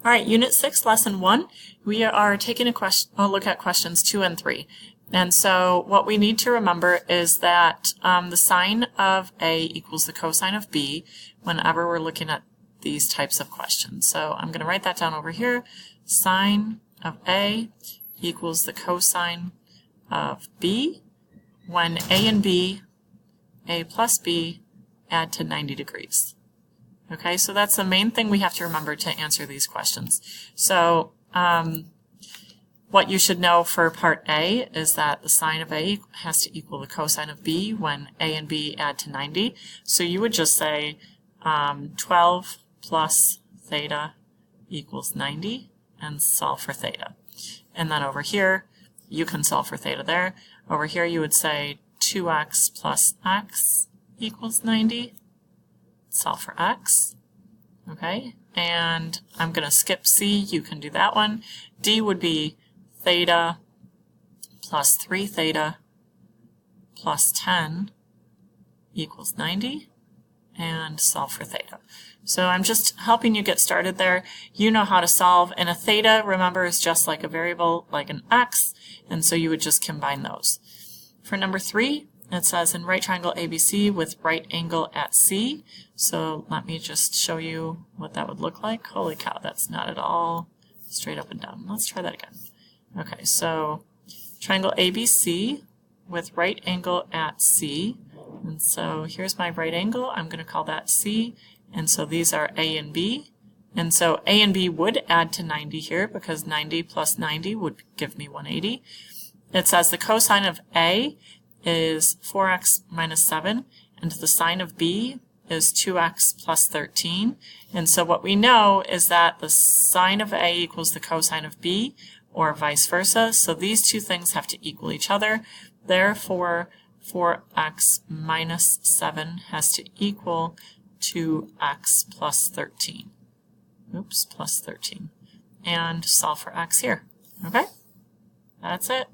All right, Unit 6, Lesson 1, we are taking a look at questions 2 and 3. And so what we need to remember is that the sine of A equals the cosine of B whenever we're looking at these types of questions. So I'm going to write that down over here. Sine of A equals the cosine of B when A and B, A plus B, add to 90 degrees. Okay, so that's the main thing we have to remember to answer these questions. So what you should know for part A is that the sine of A has to equal the cosine of B when A and B add to 90. So you would just say 12 plus theta equals 90 and solve for theta. And then over here, you can solve for theta there. Over here you would say 2x plus x equals 90. Solve for x, okay, and I'm going to skip C, you can do that one. D would be theta plus 3 theta plus 10 equals 90, and solve for theta. So I'm just helping you get started there. You know how to solve, and a theta, remember, is just like a variable, like an x, and so you would just combine those. For number 3, it says in right triangle ABC with right angle at C. So let me just show you what that would look like. Holy cow, that's not at all straight up and down. Let's try that again. Okay, so triangle ABC with right angle at C. And so here's my right angle. I'm going to call that C. And so these are A and B. And so A and B would add to 90 here because 90 plus 90 would give me 180. It says the cosine of A is 4x minus 7, and the sine of B is 2x plus 13. And so what we know is that the sine of A equals the cosine of B, or vice versa. So these two things have to equal each other. Therefore, 4x minus 7 has to equal 2x plus 13. Oops, plus 13. And solve for x here. Okay? That's it.